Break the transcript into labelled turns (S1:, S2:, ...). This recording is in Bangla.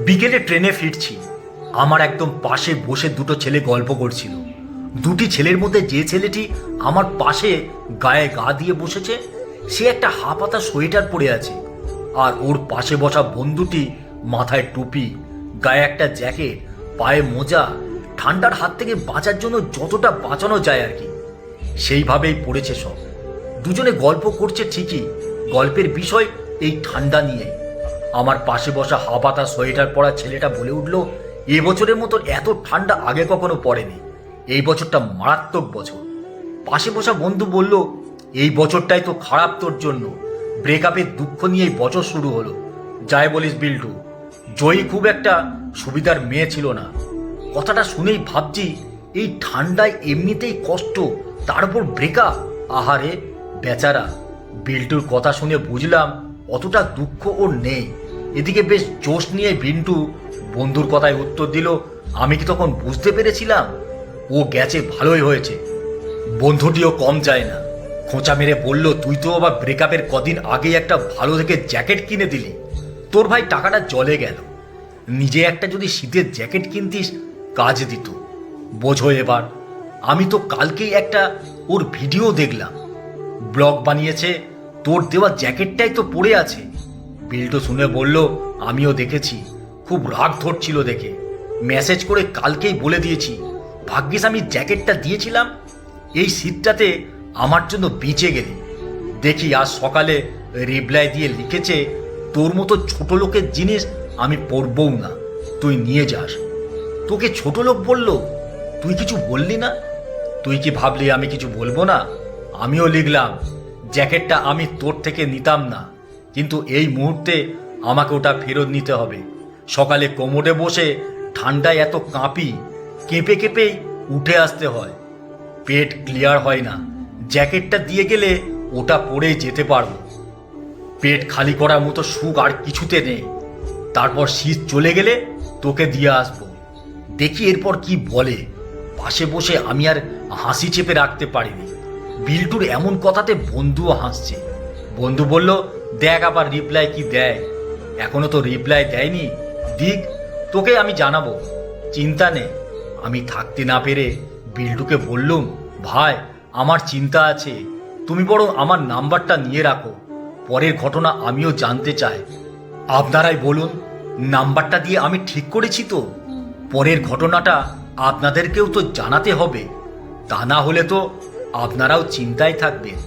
S1: বিকেলে ট্রেনে ফিরছি, আমার একদম পাশে বসে দুটো ছেলে গল্প করছিল। দুটি ছেলের মধ্যে যে ছেলেটি আমার পাশে গায়ে গা দিয়ে বসেছে সে একটা হাফাতা সোয়েটার পরে আছে, আর ওর পাশে বসা বন্ধুটি মাথায় টুপি, গায়ে একটা জ্যাকেট, পায়ে মোজা, ঠান্ডার হাত থেকে বাঁচার জন্য যতটা বাঁচানো যায় আর কি সেইভাবেই পড়েছে সব। দুজনে গল্প করছে ঠিকই, গল্পের বিষয় এই ঠান্ডা নিয়ে। আমার পাশে বসা হাফাতা সোয়েটার পরা ছেলেটা বলে উঠল, এবছরের মতো এত ঠান্ডা আগে কখনো পড়েনি, এই বছরটা মারাত্মক বছর। পাশে বসা বন্ধু বলল, এই বছরটাই তো খারাপ তোর জন্য, ব্রেকআপের দুঃখ নিয়েই বছর শুরু হলো। যাই বলিস বিল্টু, জয়ী খুব একটা সুবিধার মেয়ে ছিল না। কথাটা শুনেই ভাবছি, এই ঠান্ডায় এমনিতেই কষ্ট, তারপর ব্রেকআপ, আহারে বেচারা। বিল্টুর কথা শুনে বুঝলাম অতটা দুঃখ ওর নেই। এদিকে বেশ জোশ নিয়ে বিন্টু বন্ধুর কথায় উত্তর দিল, আমি কি তখন বুঝতে পেরেছিলাম? ও গেছে ভালোই হয়েছে। বন্ধুটিও কম যায় না, খোঁচা মেরে বলল, তুই তো আবার ব্রেকআপের কদিন আগেই একটা ভালো দেখে জ্যাকেট কিনে দিলি, তোর ভাই টাকাটা জলে গেল। নিজে একটা যদি শীতের জ্যাকেট কিনতিস কাজ দিত। বোঝো এবার, আমি তো কালকেই একটা ওর ভিডিও দেখলাম, ব্লগ বানিয়েছে, তোর দেওয়া জ্যাকেটটাই তো পড়ে আছে। বিল্টু শুনে বলল, আমিও দেখেছি, খুব রাগ ধরছিল দেখে, মেসেজ করে কালকেই বলে দিয়েছি, ভাগ্যিস আমি জ্যাকেটটা দিয়েছিলাম, এই শীতটাতে আমার জন্য বেঁচে গেলি। দেখি আজ সকালে রিপ্লাই দিয়ে লিখেছে, তোর মতো ছোট লোকের জিনিস আমি পরবও না, তুই নিয়ে যাস। তোকে ছোট লোক বললো, তুই কিছু বললি না? তুই কি ভাবলি আমি কিছু বলবো না? আমিও লিখলাম, জ্যাকেটটা আমি তোর থেকে নিতাম না, কিন্তু এই মুহূর্তে আমাকে ওটা ফেরত নিতে হবে। সকালে কোমরে বসে ঠান্ডায় এত কাঁপি, কেঁপে কেঁপেই উঠে আসতে হয়, পেট ক্লিয়ার হয় না। জ্যাকেটটা দিয়ে গেলে ওটা পরেই যেতে পারবো। পেট খালি করার মতো সুখ আর কিছুতে নেই। তারপর শীত চলে গেলে তোকে দিয়ে আসবো। দেখি এরপর কি বলে। পাশে বসে আমি আর হাসি চেপে রাখতে পারিনি। বিল্টুর এমন কথাতে বন্ধুও হাসছে। বন্ধু বলল, দেখ আবার রিপ্লাই কি দেয়। এখনো তো রিপ্লাই দেয়নি, দিক, তোকে আমি জানাবো, চিন্তা নেই। আমি থাকতে না পেরে বিল্টুকে বললুম, ভাই আমার চিন্তা আছে, তুমি বরং আমার নাম্বারটা নিয়ে রাখো, পরের ঘটনা আমিও জানতে চাই। আপনারাই বলুন, নাম্বারটা দিয়ে আমি ঠিক করেছি তো? পরের ঘটনাটা আপনাদেরকেও তো জানাতে হবে, তা না হলে তো আপনারাও চিন্তায় থাকবেন।